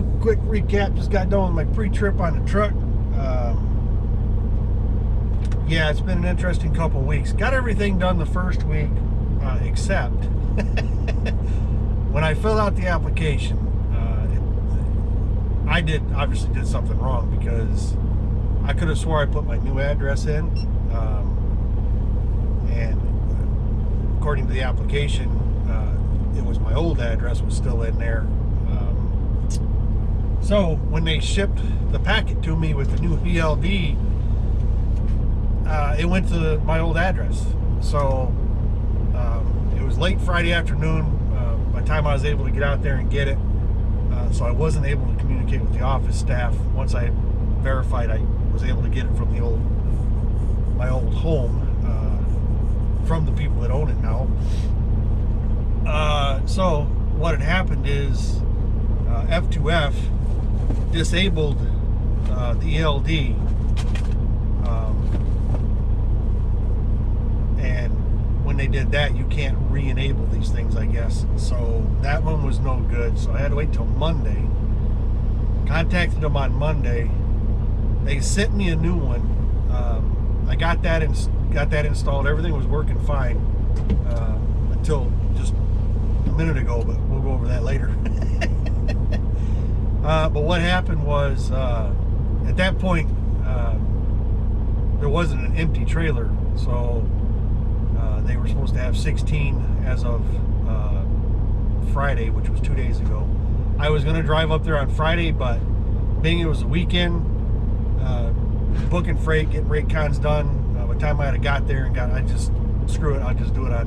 real quick recap. Just got done with my pre-trip on the truck. Yeah, it's been an interesting couple weeks. Got everything done the first week, except when I filled out the application, I obviously did something wrong, because I could have swore I put my new address in, and according to the application, it was my old address was still in there. So when they shipped the packet to me with the new ELD, it went to my old address. So it was late Friday afternoon by the time I was able to get out there and get it. So I wasn't able to communicate with the office staff. Once I verified I was able to get it from my old home, from the people that own it now. So what had happened is F2F disabled the ELD, and when they did that, you can't re-enable these things, I guess. So that one was no good, so I had to wait till Monday. Contacted them on Monday. They sent me a new one. I got that installed. Everything was working fine until just a minute ago, but we'll go over that later. But what happened was, at that point, there wasn't an empty trailer, so they were supposed to have 16 as of Friday, which was 2 days ago. I was going to drive up there on Friday, but being it was a weekend, booking freight, getting rate cons done, by the time I had got there I just, screw it, I'll just do it on,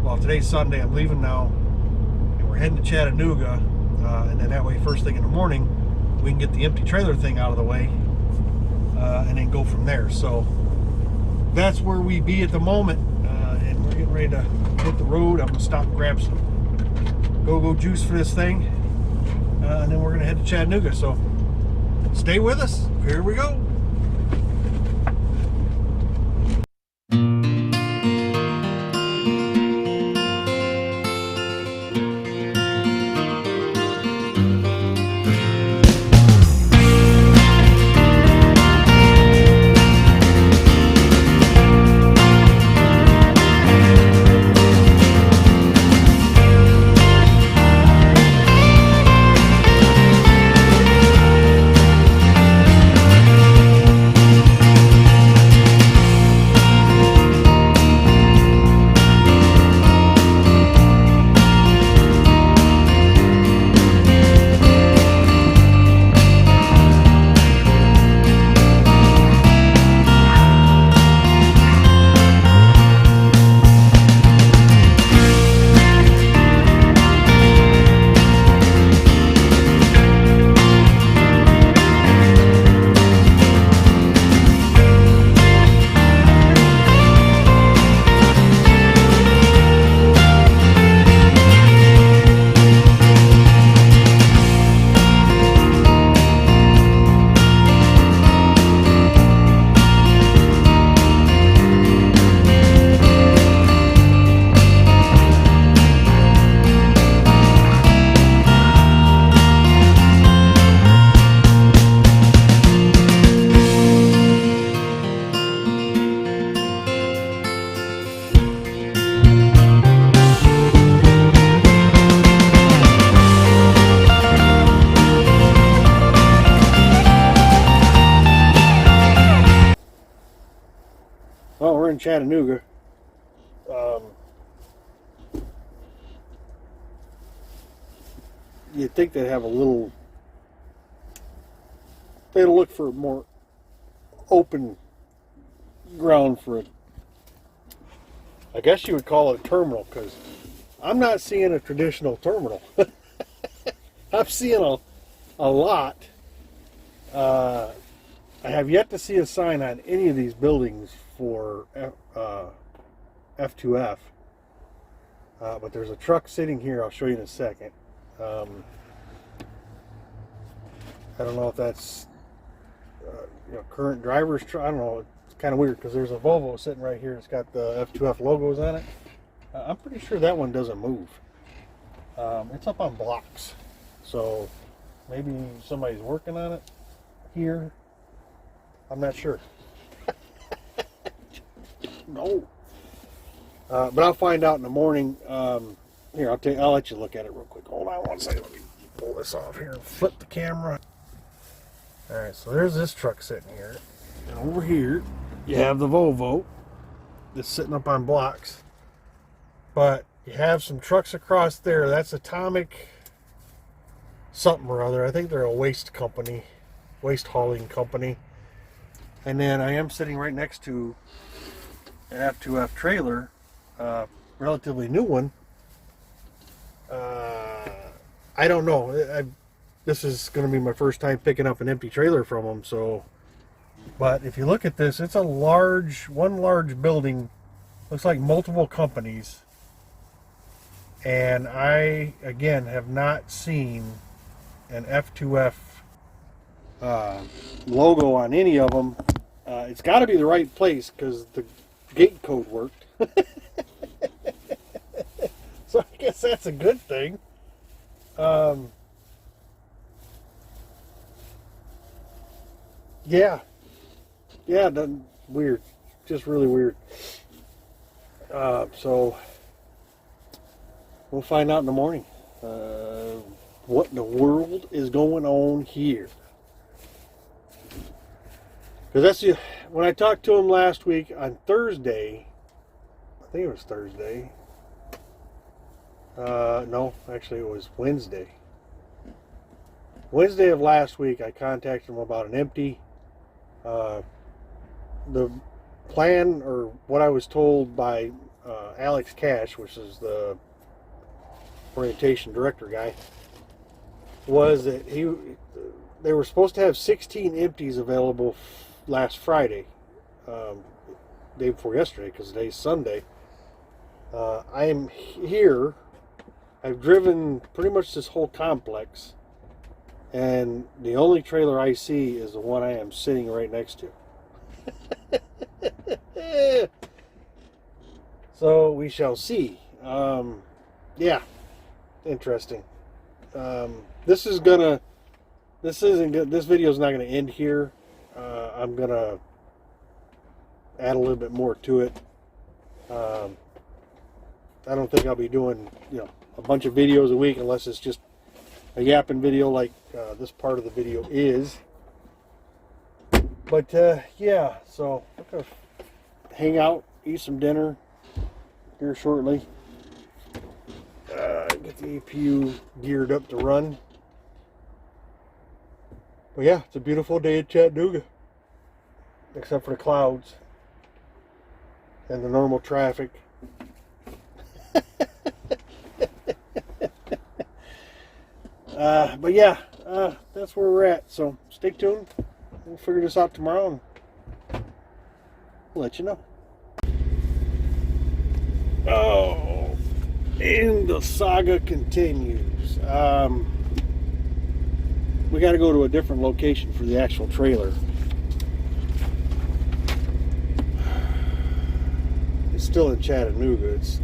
well, today's Sunday, I'm leaving now, and we're heading to Chattanooga, and then that way, first thing in the morning, we can get the empty trailer thing out of the way, and then go from there. So that's where we be at the moment, and we're getting ready to hit the road. I'm gonna stop and grab some go-go juice for this thing, and then we're gonna head to Chattanooga. So stay with us. Here we go. Well, we're in Chattanooga. You'd think they'd have they'd look for more open ground for it. I guess you would call it a terminal, because I'm not seeing a traditional terminal. I'm seeing a lot. I have yet to see a sign on any of these buildings for F2F, but there's a truck sitting here. I'll show you in a second. I don't know if that's current driver's truck. I don't know. It's kind of weird, because there's a Volvo sitting right here. It's got the F2F logos on it. I'm pretty sure that one doesn't move. It's up on blocks. So maybe somebody's working on it here. I'm not sure. No. But I'll find out in the morning. Here, I'll let you look at it real quick. Hold on one second. Let me pull this off here and flip the camera. All right, so there's this truck sitting here. And over here, you have the Volvo that's sitting up on blocks. But you have some trucks across there. That's Atomic something or other. I think they're a waste company, waste hauling company. And then I am sitting right next to an F2F trailer, relatively new one. I don't know. This is going to be my first time picking up an empty trailer from them. So, but if you look at this, it's one large building. Looks like multiple companies. And I, again, have not seen an F2F logo on any of them. It's got to be the right place because the gate code worked. So I guess that's a good thing. Yeah, weird, just really weird. So we'll find out in the morning what in the world is going on here. Because when I talked to him last week on Thursday, I think it was Thursday. No, actually it was Wednesday. Wednesday of last week, I contacted him about an empty. The plan, or what I was told by Alex Cash, which is the orientation director guy, was that they were supposed to have 16 empties available last Friday, day before yesterday, because today's Sunday. I am here. I've driven pretty much this whole complex, and the only trailer I see is the one I am sitting right next to. So we shall see. Yeah, interesting. This video is not gonna end here. I'm gonna add a little bit more to it. I don't think I'll be doing, a bunch of videos a week unless it's just a yapping video like this part of the video is. But yeah, so I'm gonna hang out, eat some dinner here shortly. Get the APU geared up to run. But yeah, it's a beautiful day in Chattanooga, except for the clouds and the normal traffic. But yeah, that's where we're at. So stay tuned. We'll figure this out tomorrow and we'll let you know. Oh, and the saga continues. We got to go to a different location for the actual trailer. It's still in Chattanooga. It's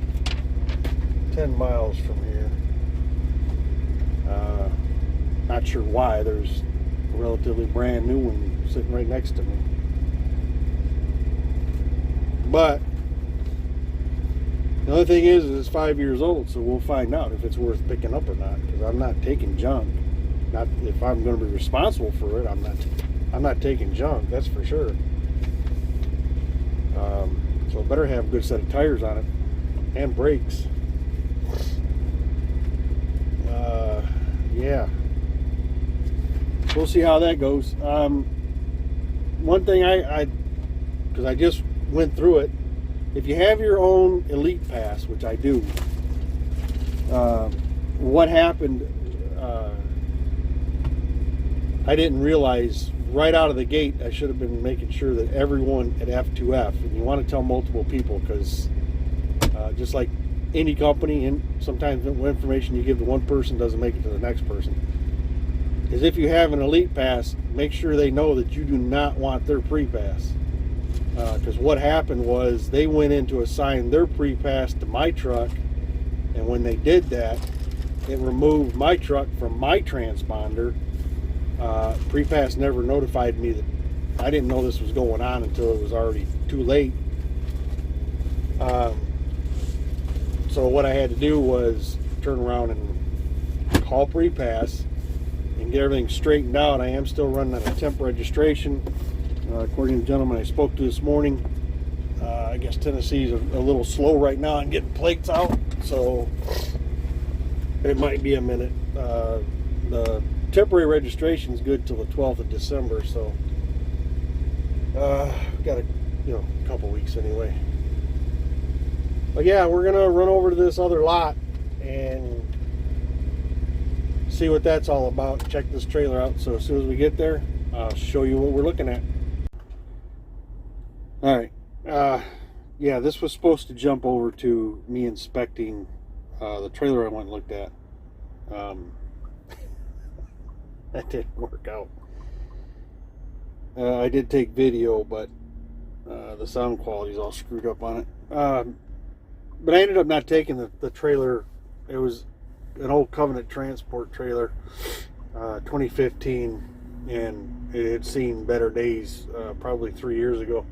10 miles from here. Not sure why. There's a relatively brand new one sitting right next to me. But the other thing is it's 5 years old, so we'll find out if it's worth picking up or not. Because I'm not taking junk. Not if I'm going to be responsible for it. I'm not taking junk. That's for sure. So it better have a good set of tires on it and brakes. Yeah. We'll see how that goes. One thing because I just went through it. If you have your own Elite Pass, which I do, what happened, I didn't realize right out of the gate. I should have been making sure that everyone at F2F, and you want to tell multiple people, because just like any company, and sometimes the information you give to one person doesn't make it to the next person, is if you have an Elite Pass, make sure they know that you do not want their pre-pass. Because what happened was they went in to assign their pre-pass to my truck, and when they did that, it removed my truck from my transponder. Prepass never notified me that I didn't know this was going on until it was already too late. So what I had to do was turn around and call Prepass and get everything straightened out. I am still running on a temp registration. According to the gentleman I spoke to this morning, I guess Tennessee's a little slow right now on getting plates out, so it might be a minute. The temporary registration is good till the 12th of December, so got a couple weeks anyway. But yeah, we're gonna run over to this other lot and see what that's all about. Check this trailer out. So as soon as we get there, I'll show you what we're looking at. All right. Yeah, this was supposed to jump over to me inspecting the trailer I went and looked at. That didn't work out. I did take video, but the sound quality is all screwed up on it. But I ended up not taking the trailer. It was an old Covenant Transport trailer, 2015, and it had seen better days probably 3 years ago.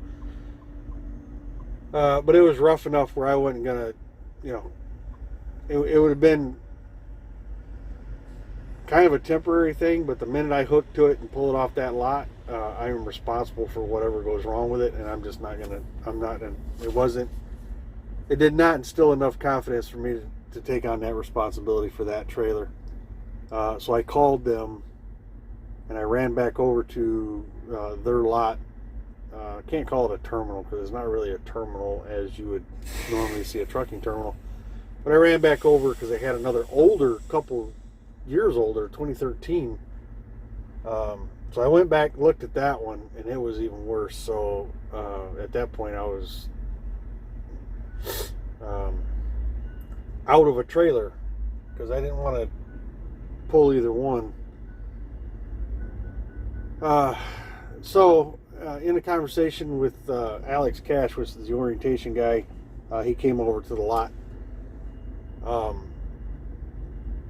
But it was rough enough where I wasn't gonna, it would have been kind of a temporary thing, but the minute I hook to it and pull it off that lot, I am responsible for whatever goes wrong with it, and I'm just not gonna, it did not instill enough confidence for me to take on that responsibility for that trailer. So I called them and I ran back over to their lot. I can't call it a terminal because it's not really a terminal as you would normally see a trucking terminal. But I ran back over because they had another older, couple years older, 2013. So I went back, looked at that one, and it was even worse. So at that point I was out of a trailer because I didn't want to pull either one. So in a conversation with Alex Cash, which is the orientation guy, he came over to the lot.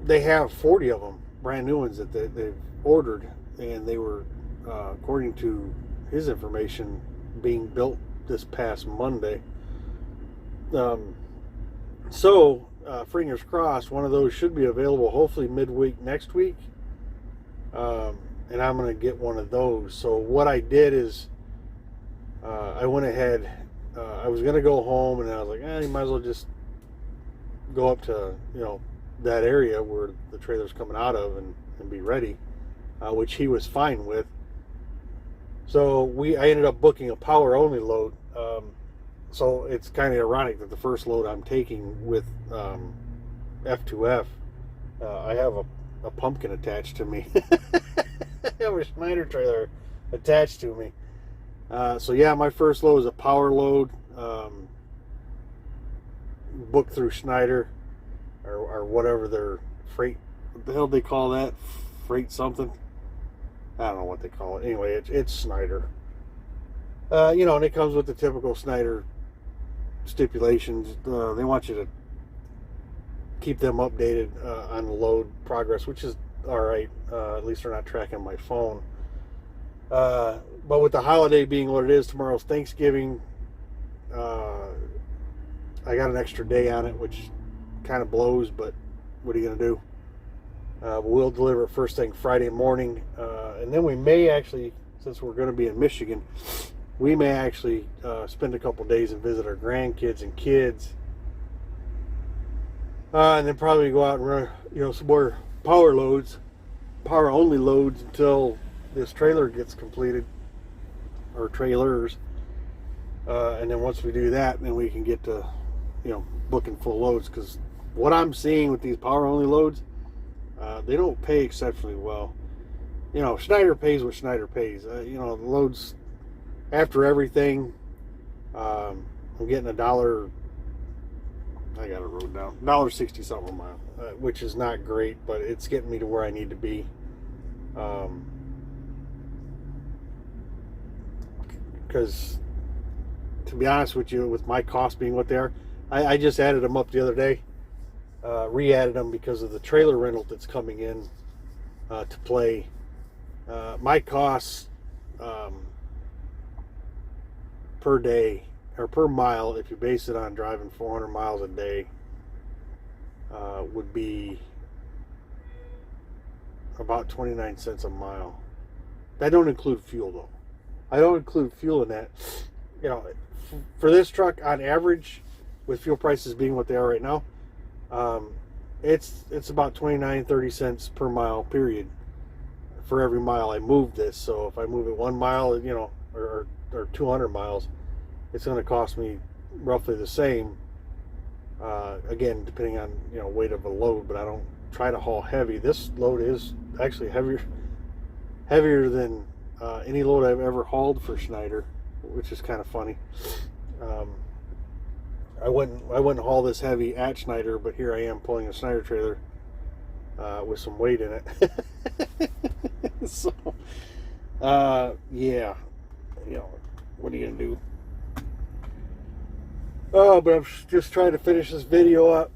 They have 40 of them, brand new ones that they've ordered, and they were, according to his information, being built this past Monday. So fingers crossed, one of those should be available hopefully midweek next week. And I'm going to get one of those. So what I did is I went ahead, I was going to go home, and I was like, you might as well just go up to, that area where the trailer's coming out of and be ready, which he was fine with. So I ended up booking a power only load. So it's kind of ironic that the first load I'm taking with F2F, I have a pumpkin attached to me. I have a Schneider trailer attached to me. So yeah, my first load is a power load, booked through Schneider or whatever their freight, what the hell they call that? Freight something? I don't know what they call it. Anyway, it's Schneider. And it comes with the typical Schneider stipulations. They want you to keep them updated on the load progress, which is all right. At least they're not tracking my phone. But with the holiday being what it is, tomorrow's Thanksgiving. I got an extra day on it, which kind of blows, but what are you going to do? We'll deliver it first thing Friday morning. And then we may actually, since we're going to be in Michigan, we may actually spend a couple days and visit our grandkids and kids. And then probably go out and run, some more power only loads until this trailer gets completed, or trailers. And then once we do that, then we can get to, booking full loads. Because what I'm seeing with these power only loads, they don't pay exceptionally well. Schneider pays what Schneider pays. The loads, after everything, I'm getting $1. I got it wrote down. $1.60 something a mile, which is not great, but it's getting me to where I need to be. Because to be honest with you, with my costs being what they are, I just added them up the other day. re-added them because of the trailer rental that's coming in to play. My costs per day or per mile, if you base it on driving 400 miles a day, would be about 29 cents a mile. That don't include fuel though. I don't include fuel in that. You know, for this truck on average, with fuel prices being what they are right now, it's about 29-30 cents per mile period for every mile I move this. So if I move it 1 mile, you know, or 200 miles, it's going to cost me roughly the same. Again, depending on, you know, weight of a load, but I don't try to haul heavy. This load is actually heavier than any load I've ever hauled for Schneider, which is kind of funny. I wouldn't haul this heavy at Schneider, but here I am pulling a Schneider trailer with some weight in it. So, yeah, you know, what are you gonna do? Oh, but I'm just trying to finish this video up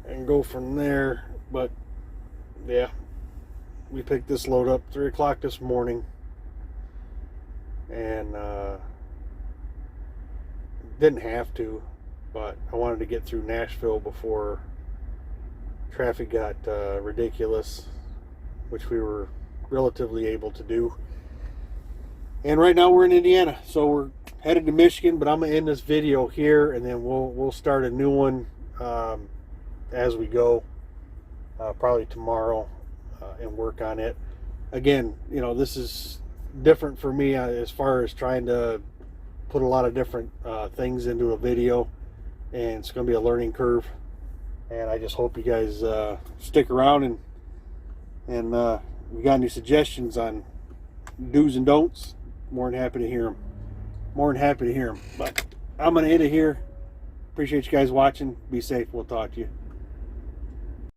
and go from there. But yeah, we picked this load up 3 o'clock this morning, and didn't have to, but I wanted to get through Nashville before traffic got ridiculous, which we were relatively able to do. And right now we're in Indiana, so we're headed to Michigan, but I'm gonna end this video here, and then we'll start a new one as we go, probably tomorrow, and work on it. Again, you know, this is different for me as far as trying to put a lot of different things into a video, and it's gonna be a learning curve. And I just hope you guys stick around, and if you got any suggestions on do's and don'ts, more than happy to hear them. But I'm going to end it here. Appreciate you guys watching. Be safe. We'll talk to you.